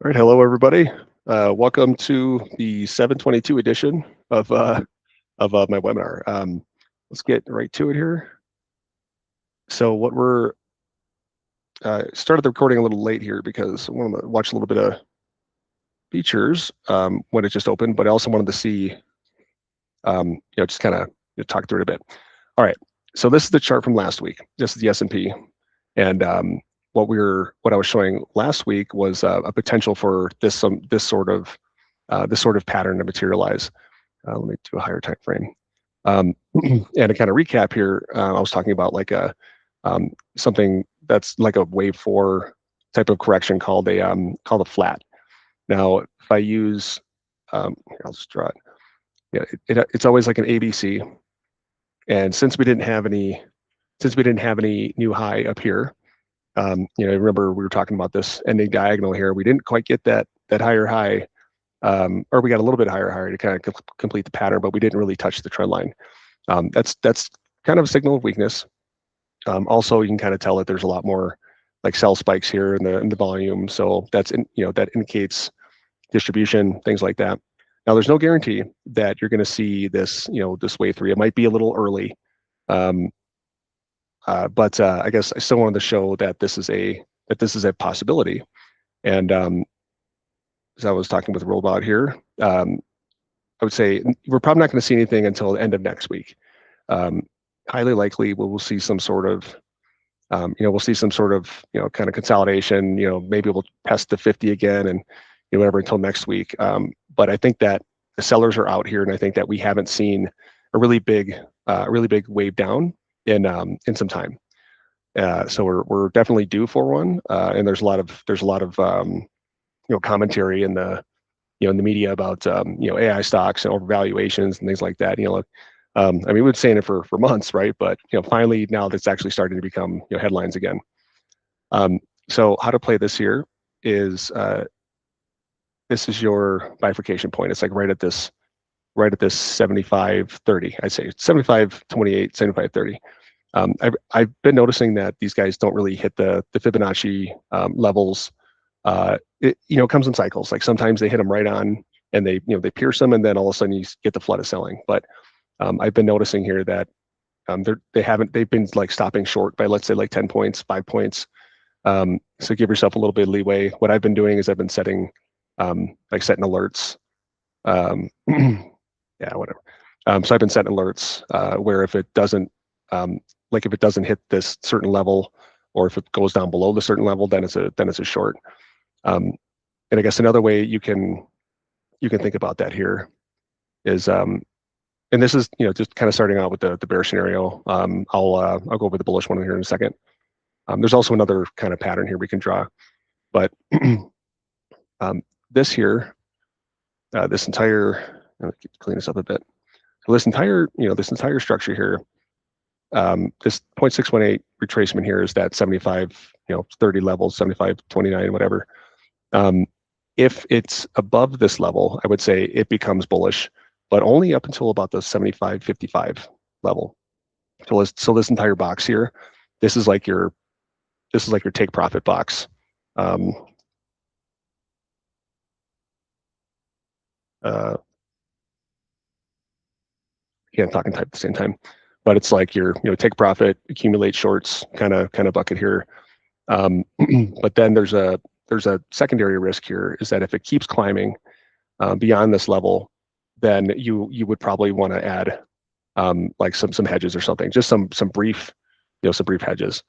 All right, hello everybody. Welcome to the 722 edition of my webinar. Let's get right to it here. So what we're started the recording a little late here because I wanted to watch a little bit of features when it just opened, but I also wanted to see, just kind of talk through it a bit. All right, so this is the chart from last week. This is the S&P, and what I was showing last week was a potential for this sort of pattern to materialize. Let me do a higher time frame. And to kind of recap here, I was talking about like something that's like a wave 4 type of correction called a flat. Now, if I use, here, I'll just draw it. Yeah, it's always like an ABC. And since we didn't have any new high up here, remember we were talking about this ending diagonal here. We didn't quite get that higher high. Or we got a little bit higher to kind of complete the pattern, but we didn't really touch the trend line. That's kind of a signal of weakness. Also, you can kind of tell that there's a lot more like sell spikes here in the volume, so that indicates distribution, things like that. Now, there's no guarantee that you're going to see this this wave 3. It might be a little early, but I guess I still wanted to show that this is a possibility. And as I was talking with Robot here, I would say we're probably not going to see anything until the end of next week. Highly likely we'll see some sort of, kind of consolidation. Maybe we'll test the 50 again and whatever until next week. But I think that the sellers are out here, and I think that we haven't seen a really big wave down in some time. So we're definitely due for one, and there's a lot of commentary in the in the media about AI stocks and overvaluations and things like that. I mean, we've been saying it for months, right? But finally now that's actually starting to become headlines again. So how to play this here is this is your bifurcation point. It's like right at this 75-30. I'd say 75-28, 75-30. I've been noticing that these guys don't really hit the Fibonacci levels. It comes in cycles. Like sometimes they hit them right on, and they pierce them, and then all of a sudden you get the flood of selling. But I've been noticing here that they've been like stopping short by, let's say, like 10 points, 5 points. So give yourself a little bit of leeway. What I've been doing is I've been setting setting alerts. Yeah, whatever. So I've been setting alerts where if it doesn't hit this certain level, or if it goes down below the certain level, then it's a short. And I guess another way you can think about that here is, and this is just kind of starting out with the bear scenario. I'll go over the bullish one here in a second. There's also another kind of pattern here we can draw, but this here, this entire, let me clean this up a bit. So this entire structure here, this 0.618 retracement here is that 75, 30 levels, 75, 29, whatever. If it's above this level, I would say it becomes bullish, but only up until about the 75, 55 level. So this entire box here, this is like your take profit box. Can't talk and type at the same time, but it's like your take profit, accumulate shorts kind of bucket here. But then there's a secondary risk here, is that if it keeps climbing beyond this level, then you would probably want to add like some hedges or something, just some brief hedges,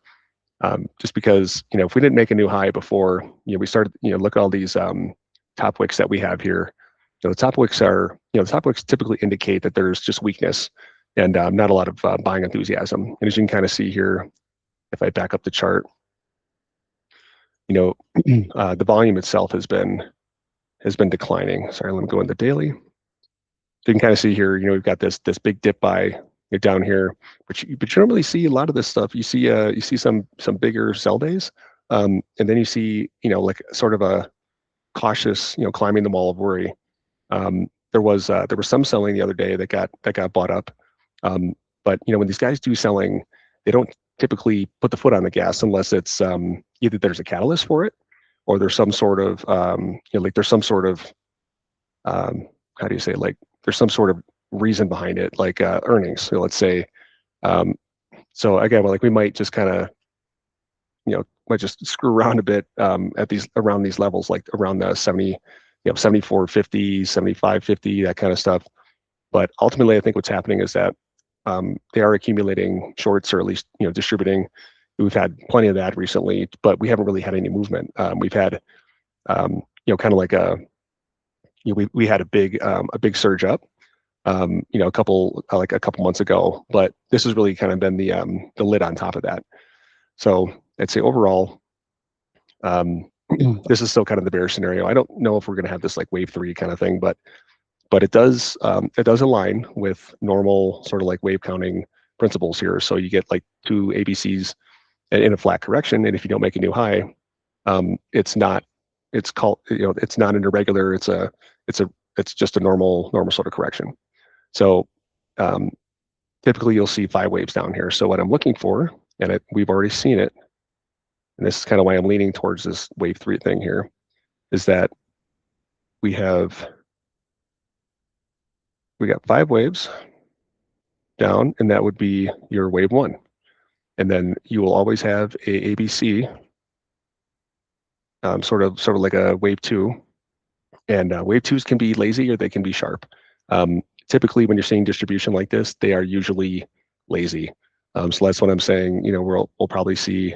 just because if we didn't make a new high before we started, look at all these top wicks that we have here. The top wicks typically indicate that there's just weakness and not a lot of buying enthusiasm. And as you can kind of see here, if I back up the chart, the volume itself has been declining. Sorry, let me go into daily. So you can kind of see here, we've got this big dip buy down here, but you don't really see a lot of this stuff. You see some bigger sell days, and then you see like sort of a cautious climbing the wall of worry. There was some selling the other day that got bought up, but when these guys do selling, they don't typically put the foot on the gas unless it's either there's a catalyst for it, or there's some sort of like there's some sort of how do you say, like there's some sort of reason behind it, like earnings. So let's say, so again, like we might just kind of might just screw around a bit at these around these levels, like around the 70, 74.50, 75.50, that kind of stuff. But ultimately, I think what's happening is that they are accumulating shorts, or at least distributing. We've had plenty of that recently, but we haven't really had any movement. We've had kind of like we had a big surge up, a couple months ago, but this has really kind of been the lid on top of that. So I'd say overall, this is still kind of the bear scenario. I don't know if we're going to have this like wave 3 kind of thing, but it does align with normal sort of like wave counting principles here. So you get like 2 ABCs in a flat correction, and if you don't make a new high, it's not an irregular. It's just a normal sort of correction. So typically you'll see 5 waves down here. So what I'm looking for, and we've already seen it, and this is kind of why I'm leaning towards this wave 3 thing here, is that we got 5 waves down, and that would be your wave 1. And then you will always have a ABC, sort of like a wave 2. And wave 2s can be lazy or they can be sharp. Typically, when you're seeing distribution like this, they are usually lazy. So that's what I'm saying. We'll probably see.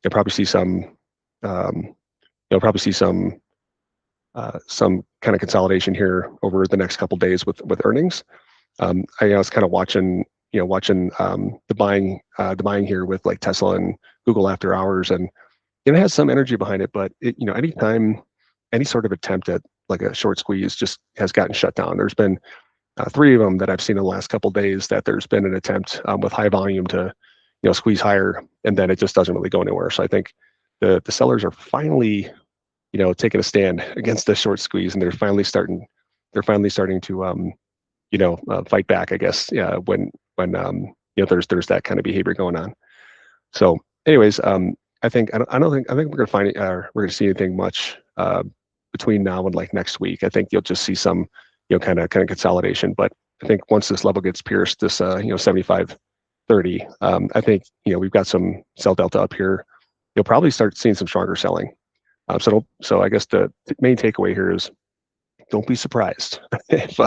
You'll probably see some. You'll probably see some kind of consolidation here over the next couple days with earnings. I was kind of watching the buying here with like Tesla and Google after hours, and it has some energy behind it. But anytime any sort of attempt at like a short squeeze just has gotten shut down. There's been 3 of them that I've seen in the last couple of days that there's been an attempt with high volume to squeeze higher, and then it just doesn't really go anywhere. So I think the sellers are finally taking a stand against the short squeeze, and they're finally starting to fight back, I guess, when there's that kind of behavior going on. So anyways, I think we're gonna see anything much between now and like next week. I think you'll just see some kind of consolidation. But I think once this level gets pierced, this 75.30, I think we've got some sell delta up here. You'll probably start seeing some stronger selling. So I guess the main takeaway here is don't be surprised if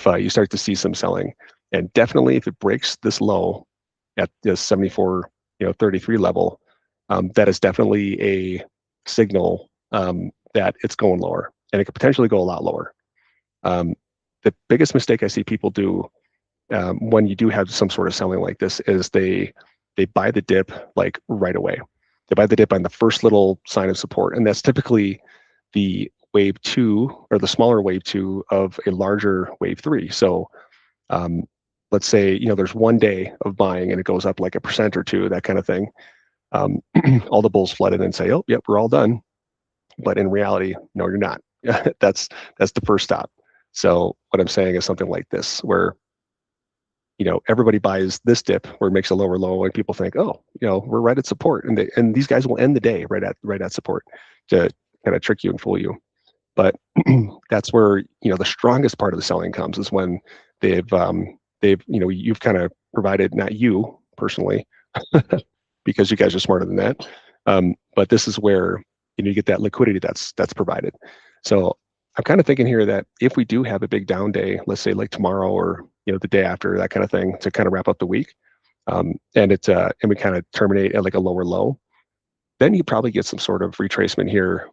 you start to see some selling, and definitely if it breaks this low at this 74.33 level, that is definitely a signal that it's going lower, and it could potentially go a lot lower. The biggest mistake I see people do when you do have some sort of selling like this is they buy the dip like right away. They buy the dip on the first little sign of support, and that's typically the wave 2 or the smaller wave 2 of a larger wave 3. So let's say there's 1 day of buying and it goes up like 1% or 2%, that kind of thing. All the bulls flood in and say, "Oh, yep, we're all done." But in reality, no, you're not. That's the first stop. So what I'm saying is something like this, where everybody buys this dip where it makes a lower low, and people think, "Oh, we're right at support," and these guys will end the day right at support to kind of trick you and fool you. But that's where the strongest part of the selling comes, is when you've kind of provided, not you personally, because you guys are smarter than that. But this is where you get that liquidity that's provided. So I'm kind of thinking here that if we do have a big down day, let's say like tomorrow or the day after, that kind of thing, to kind of wrap up the week, and we kind of terminate at like a lower low, then you probably get some sort of retracement here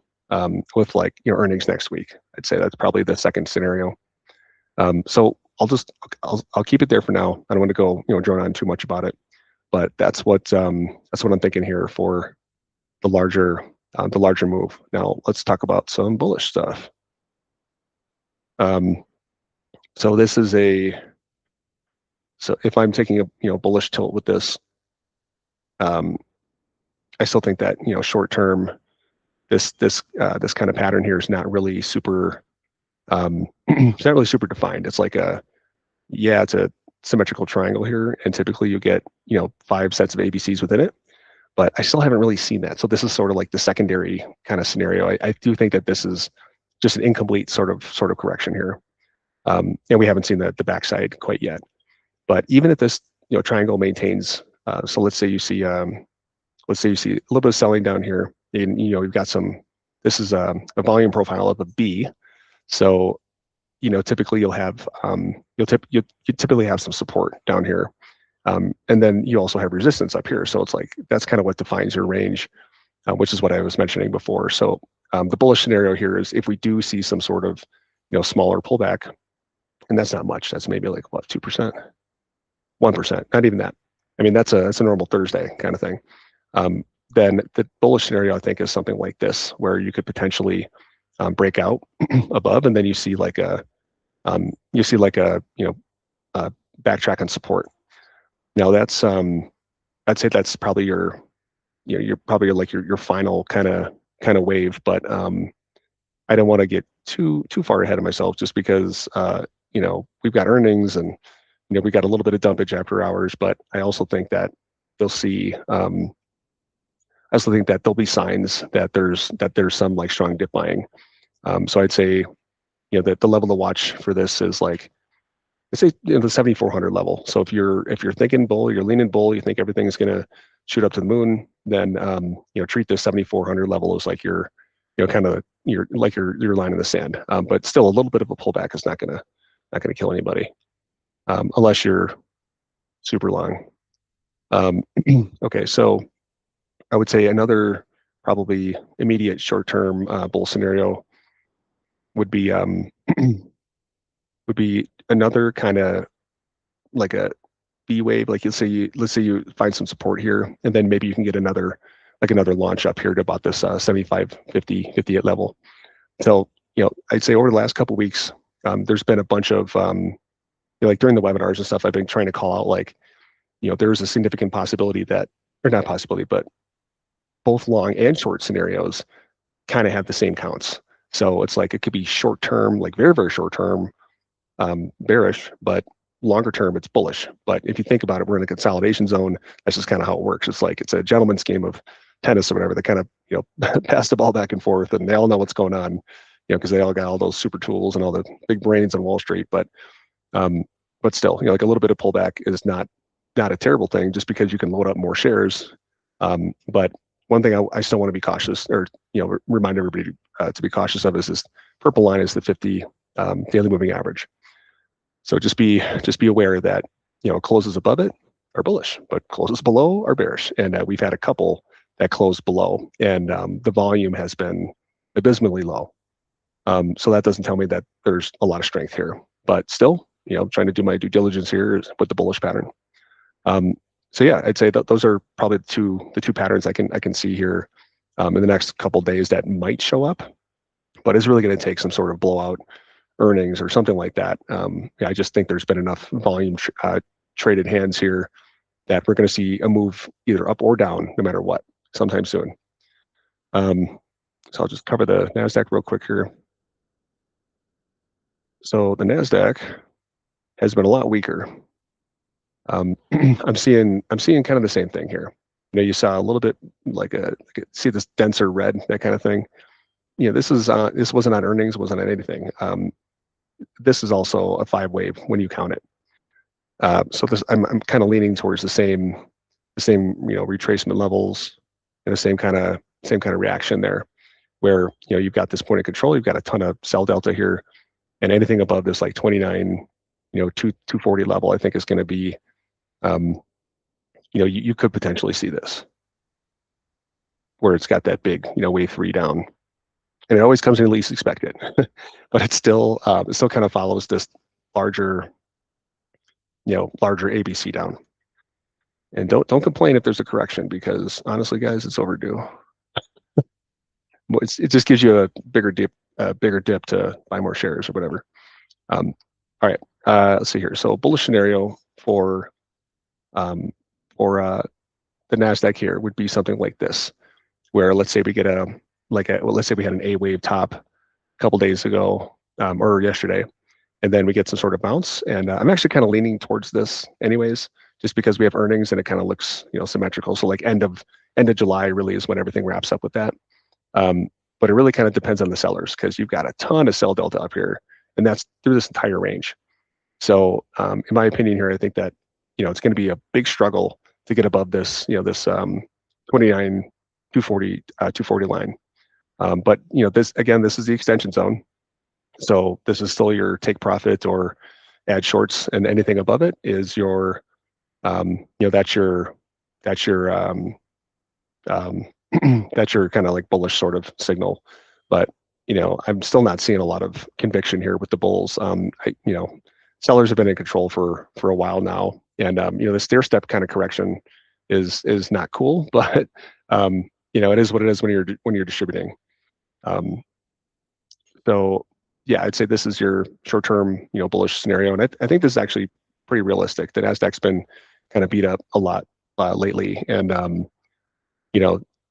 with like earnings next week. I'd say that's probably the second scenario. So I'll keep it there for now. I don't want to go drone on too much about it, but that's what I'm thinking here for the larger move. Now let's talk about some bullish stuff. So this is so if I'm taking a bullish tilt with this, I still think that short term, this kind of pattern here is not really super it's not really super defined. It's like it's a symmetrical triangle here, and typically you get 5 sets of ABCs within it. but I still haven't really seen that. So this is sort of like the secondary kind of scenario. I do think that this is just an incomplete sort of correction here. And we haven't seen the backside quite yet. But even if this triangle maintains, so let's say you see a little bit of selling down here, and you've got some. This is a volume profile of a B, so typically you'll have you typically have some support down here, and then you also have resistance up here. So it's like that's kind of what defines your range, which is what I was mentioning before. So the bullish scenario here is if we do see some sort of smaller pullback, and that's not much. That's maybe like what, 2%, 1%, not even that. I mean, that's a normal Thursday kind of thing. Then the bullish scenario, I think, is something like this, where you could potentially break out above, and then you see like a backtrack on support. Now that's I'd say that's probably your you're probably like your final kind of wave, but I don't want to get too far ahead of myself, just because we've got earnings, and we got a little bit of dumpage after hours, but I also think that they'll see. I also think that there'll be signs that there's some like strong dip buying. So I'd say that the level to watch for this is like, let's say the 7,400 level. So if you're thinking bull, you're leaning bull, you think everything's gonna shoot up to the moon, then treat this 7,400 level as like your kind of your line in the sand. But still, a little bit of a pullback is not gonna kill anybody, unless you're super long. Okay, so I would say another probably immediate short-term bull scenario would be another kind of like a B wave. Like let's say you find some support here, and then maybe you can get another launch up here to about this 75, 50, 58 level. So I'd say over the last couple of weeks, there's been a bunch of like during the webinars and stuff, I've been trying to call out like there's a significant possibility that, or not possibility, but both long and short scenarios kind of have the same counts. So it's like it could be short term, like very, very short term, bearish, but longer term it's bullish. But if you think about it, we're in a consolidation zone. That's just kind of how it works. It's like it's a gentleman's game of tennis or whatever. They kind of pass the ball back and forth, and they all know what's going on, because they all got all those super tools and all the big brains on Wall Street. But still, like a little bit of pullback is not a terrible thing, just because you can load up more shares. But one thing I still want to be cautious, or remind everybody to be cautious of, is this purple line is the 50 daily moving average. So just be aware that closes above it are bullish, but closes below are bearish. And we've had a couple that closed below, and the volume has been abysmally low. So that doesn't tell me that there's a lot of strength here, but still, trying to do my due diligence here with the bullish pattern. So yeah, I'd say that those are probably the two patterns I can see here in the next couple of days that might show up, but it's really going to take some sort of blowout earnings or something like that. Yeah, I just think there's been enough volume traded hands here that we're going to see a move either up or down, no matter what, sometime soon. So I'll just cover the Nasdaq real quick here. So the Nasdaq has been a lot weaker. I'm seeing kind of the same thing here. You saw a little bit see this denser red, that kind of thing. This wasn't on earnings, wasn't on anything. This is also a 5 wave when you count it. So I'm kind of leaning towards the same retracement levels and the same kind of reaction there, where you've got this point of control, you've got a ton of sell delta here, and anything above this like 29, 240 level, I think is going to be, you could potentially see this, where it's got that big wave 3 down, and it always comes in least expected, but it still kind of follows this larger ABC down. And don't complain if there's a correction, because honestly, guys, it's overdue. It just gives you a bigger dip to buy more shares or whatever. All right, let's see here. So bullish scenario for the Nasdaq here would be something like this, where let's say we get let's say we had an A wave top a couple days ago or yesterday, and then we get some sort of bounce. And I'm actually kind of leaning towards this anyways, just because we have earnings and it kind of looks symmetrical. So like end of end of July really is when everything wraps up with that. But it really kind of depends on the sellers because you've got a ton of sell delta up here, and that's through this entire range. So in my opinion here, I think that, it's going to be a big struggle to get above this, this 29, 240, 240 line. But this again, this is the extension zone. So this is still your take profit or add shorts, and anything above it is your, that's your that's your that's your kind of like bullish sort of signal. But I'm still not seeing a lot of conviction here with the bulls. Sellers have been in control for a while now, and the stair step kind of correction is not cool, but it is what it is when you're distributing. So yeah, I'd say this is your short-term, bullish scenario, and I think this is actually pretty realistic. The Nasdaq's been kind of beat up a lot lately, and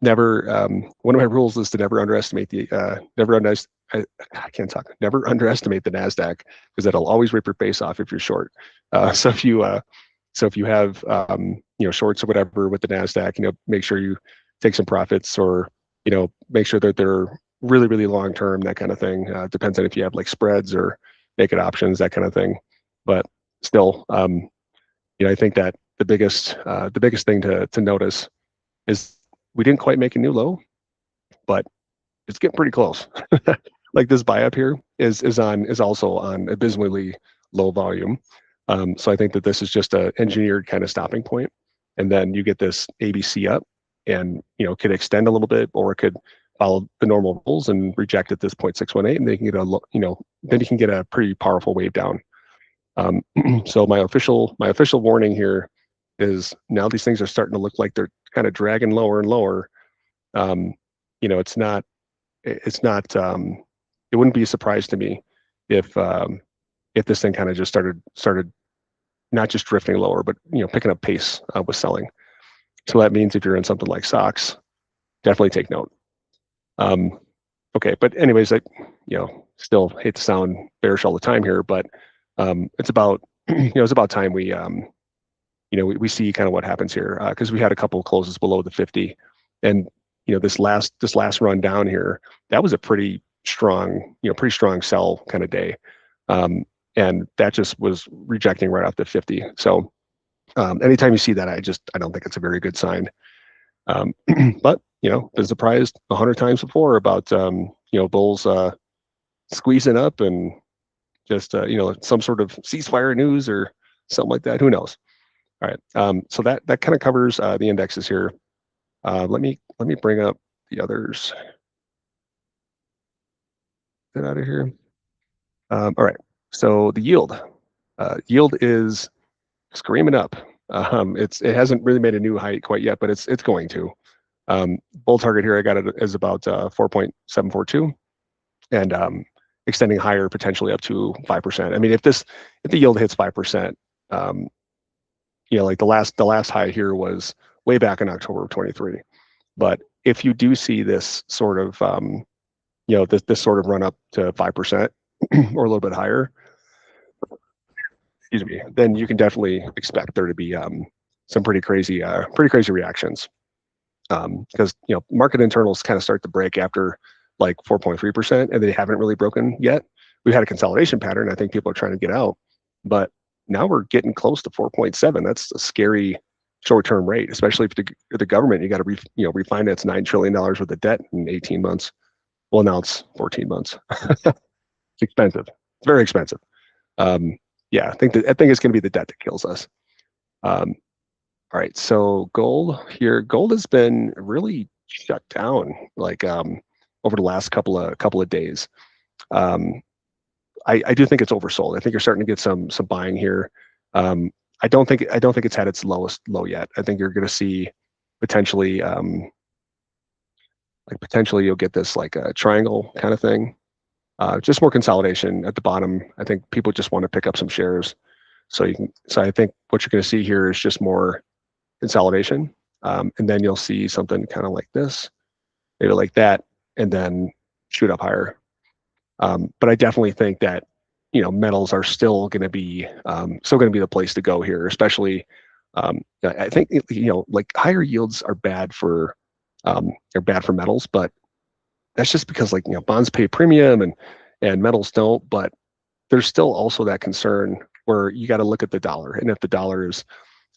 never. One of my rules is to never underestimate the never underestimate the Nasdaq, because it'll always rip your face off if you're short. So if you have shorts or whatever with the Nasdaq, make sure you take some profits, or make sure that they're really, really long term, that kind of thing. Depends on if you have like spreads or naked options, that kind of thing. But still, I think that the biggest thing to notice is we didn't quite make a new low, but it's getting pretty close. Like this buy up here is also on abysmally low volume. So I think that this is just a engineered kind of stopping point, and then you get this ABC up, and could extend a little bit, or it could follow the normal rules and reject at this 0.618, and they can get then you can get a pretty powerful wave down. So my official warning here is, now these things are starting to look like they're kind of dragging lower and lower. It's not it wouldn't be a surprise to me if this thing kind of just started not just drifting lower, but picking up pace with selling. So that means if you're in something like stocks, definitely take note. Okay, but anyways, I still hate to sound bearish all the time here, but it's about it's about time we we see kind of what happens here, because we had a couple of closes below the 50, and this last run down here, that was a pretty strong sell kind of day, and that just was rejecting right off the 50. So anytime you see that, I don't think it's a very good sign. But been surprised 100 times before about bulls squeezing up, and just some sort of ceasefire news or something like that. Who knows? All right. So that kind of covers the indexes here. Let me bring up the others. Get out of here. All right. So the yield is screaming up. It hasn't really made a new height quite yet, but it's going to. Bull target here, I got it as about 4.742, and extending higher, potentially up to 5%. I mean, if the yield hits 5%, like the last high here was way back in October of 23. But if you do see this sort of this sort of run up to 5% or a little bit higher, excuse me, then you can definitely expect there to be some pretty crazy reactions, because market internals kind of start to break after like 4.3%, and they haven't really broken yet. We've had a consolidation pattern. I think people are trying to get out, but now we're getting close to 4.7. That's a scary short-term rate, especially if the government, you got to refinance $9 trillion worth of debt in 18 months. Well, now it's 14 months. It's expensive. It's very expensive. Yeah, I think it's going to be the debt that kills us. All right, so gold here. Gold has been really shut down, like over the last couple of days. I do think it's oversold. I think you're starting to get some buying here. I don't think it's had its lowest low yet. I think you're going to see potentially you'll get this like a triangle kind of thing. Just more consolidation at the bottom. I think people just want to pick up some shares. So I think what you're going to see here is just more consolidation, and then you'll see something kind of like this, maybe like that, and then shoot up higher. But I definitely think that metals are still going to be the place to go here, especially I think like higher yields are bad for are bad for metals, but that's just because like bonds pay premium and metals don't. But there's still also that concern where you got to look at the dollar, and if the dollar is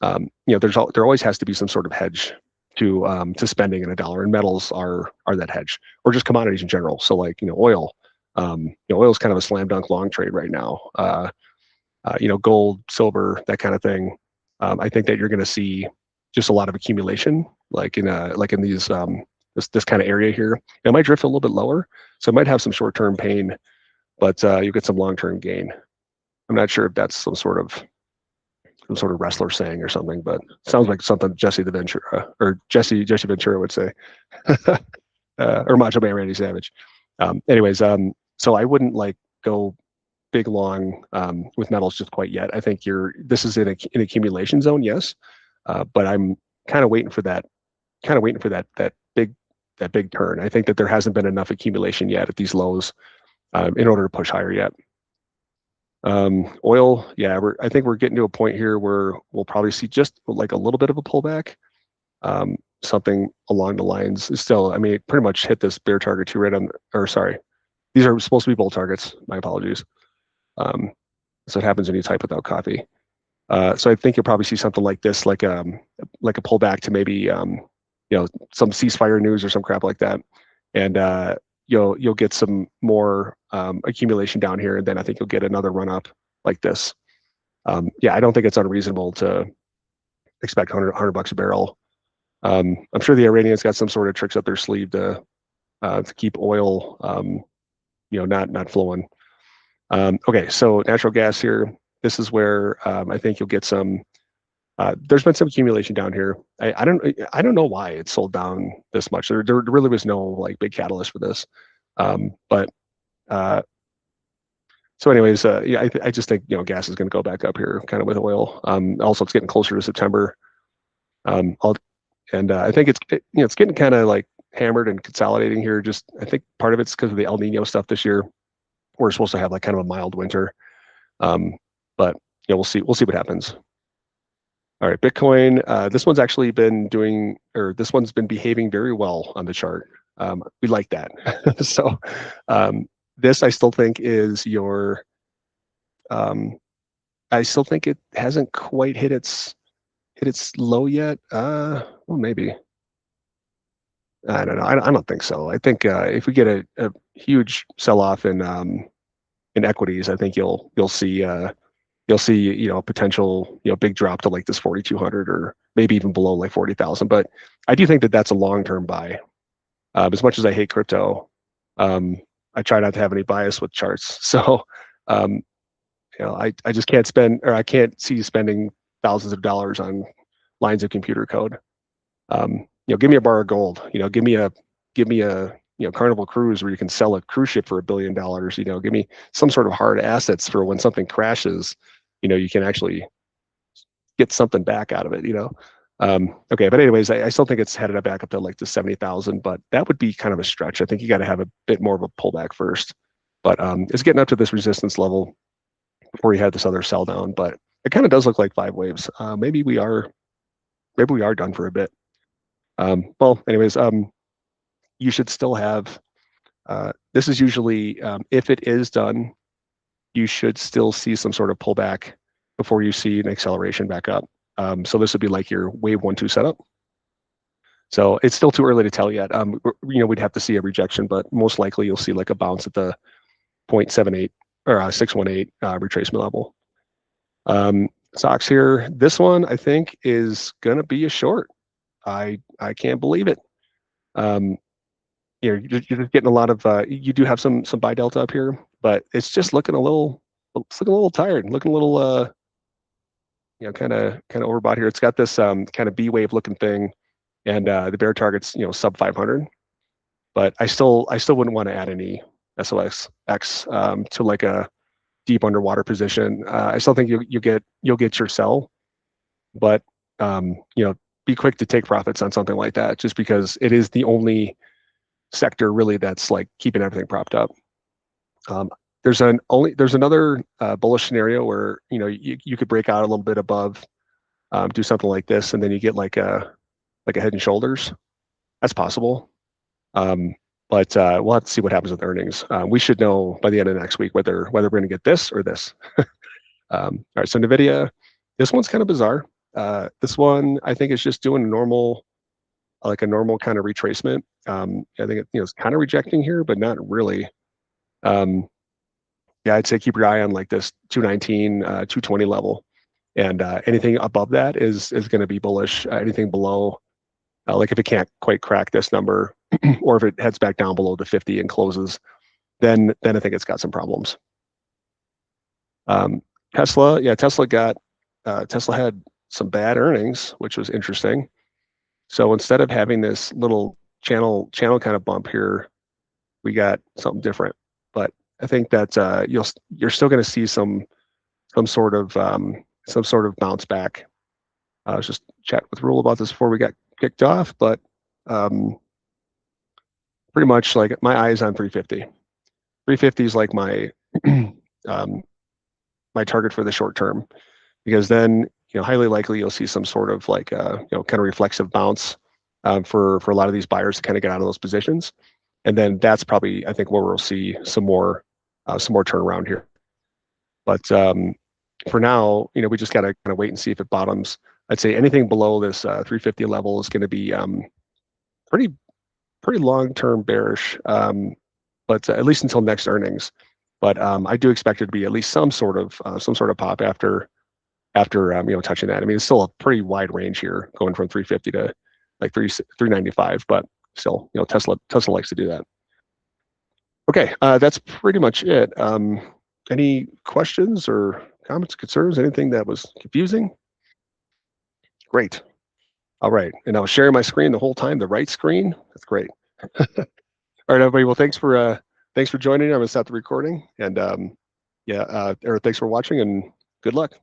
there always has to be some sort of hedge to spending in a dollar, and metals are that hedge, or just commodities in general. So like oil, oil is kind of a slam dunk long trade right now. Gold, silver, that kind of thing. I think that you're going to see just a lot of accumulation, like in these this kind of area here. It might drift a little bit lower, so it might have some short term pain, but you get some long term gain. I'm not sure if that's some sort of wrestler saying or something, but sounds like something Jesse Ventura would say, or Macho Man Randy Savage. Anyways, so I wouldn't like go big long with metals just quite yet. I think this is in an accumulation zone, yes, but I'm kind of waiting for that big turn. I think that there hasn't been enough accumulation yet at these lows in order to push higher yet. Oil, yeah, I think we're getting to a point here where we'll probably see just like a little bit of a pullback. Something along the lines is still, I mean, it pretty much hit this bear target too, right on, or sorry, these are supposed to be bull targets. My apologies. So it happens when you type without coffee. So I think you'll probably see something like this, like a pullback to maybe some ceasefire news or some crap like that, and you'll get some more accumulation down here, and then I think you'll get another run up like this. Yeah, I don't think it's unreasonable to expect $100 a barrel. I'm sure the Iranians got some sort of tricks up their sleeve to keep oil, not flowing. Okay, so natural gas here. This is where I think you'll get some. There's been some accumulation down here. I don't know why it sold down this much. There really was no like big catalyst for this. But so anyways, yeah, I just think gas is going to go back up here, kind of with oil. Also, it's getting closer to September. I think it's getting kind of like hammered and consolidating here. Just I think part of it's because of the El Nino stuff this year. We're supposed to have like kind of a mild winter, but we'll see what happens. All right, Bitcoin. This one's actually been this one's been behaving very well on the chart. We like that. So this I still think is I still think it hasn't quite hit its low yet. Well, maybe. I don't know. I don't think so. I think if we get a huge sell-off in equities, I think you'll see potential big drop to like this 4,200 or maybe even below like 40,000. But I do think that that's a long-term buy. As much as I hate crypto, I try not to have any bias with charts. So I just can't I can't see spending thousands of dollars on lines of computer code. Give me a bar of gold. Give me a Carnival Cruise where you can sell a cruise ship for $1 billion. Give me some sort of hard assets for when something crashes. You can actually get something back out of it. Okay, but anyways, I still think it's headed back up to like the 70,000, but that would be kind of a stretch. I think you got to have a bit more of a pullback first. But it's getting up to this resistance level before you had this other sell down. But it kind of does look like 5 waves. Maybe we are done for a bit. Well, anyways, you should still have. This is usually if it is done, you should still see some sort of pullback before you see an acceleration back up. So this would be like your wave 1-2 setup. So it's still too early to tell yet. We'd have to see a rejection, but most likely you'll see like a bounce at the 0.78 or 618 retracement level. Stocks here. This one I think is gonna be a short. I can't believe it. You're just getting a lot of. You do have some buy delta up here, but it's just looking a little tired, looking a little kind of overbought here. It's got this kind of B wave looking thing, and the bear target's sub 500. But I still wouldn't want to add any SOXX to like a deep underwater position. I still think you'll get your sell, but be quick to take profits on something like that, just because it is the only sector really that's like keeping everything propped up. There's another bullish scenario where you could break out a little bit above, do something like this, and then you get like a head and shoulders. That's possible. But we'll have to see what happens with earnings. We should know by the end of next week whether we're going to get this or this. All right, so Nvidia, this one's kind of bizarre. This one I think is just doing a normal kind of retracement. I think it's kind of rejecting here, but not really. Yeah, I'd say keep your eye on like this 219, 220 level, and anything above that is going to be bullish. Anything below, like if it can't quite crack this number, or if it heads back down below the 50 and closes, then I think it's got some problems. Tesla, yeah, Tesla had some bad earnings, which was interesting. So instead of having this little channel kind of bump here, we got something different. But I think that you're still going to see some sort of bounce back. I was just chatting with Rule about this before we got kicked off, but pretty much like my eye is on 350. 350 is like my my target for the short term, because then highly likely you'll see some sort of like kind of reflexive bounce for a lot of these buyers to kind of get out of those positions, and then that's probably I think where we'll see some more turnaround here. But for now, we just got to kind of wait and see if it bottoms. I'd say anything below this 350 level is going to be pretty long-term bearish, but at least until next earnings. But I do expect it to be at least some sort of pop after touching that. I mean, it's still a pretty wide range here, going from 350 to like 395, but still, Tesla likes to do that. Okay, that's pretty much it. Any questions or comments, concerns, anything that was confusing? Great. All right, and I was sharing my screen the whole time, the right screen. That's great. All right, everybody. Well, thanks for joining. I'm gonna stop the recording, and yeah, or thanks for watching, and good luck.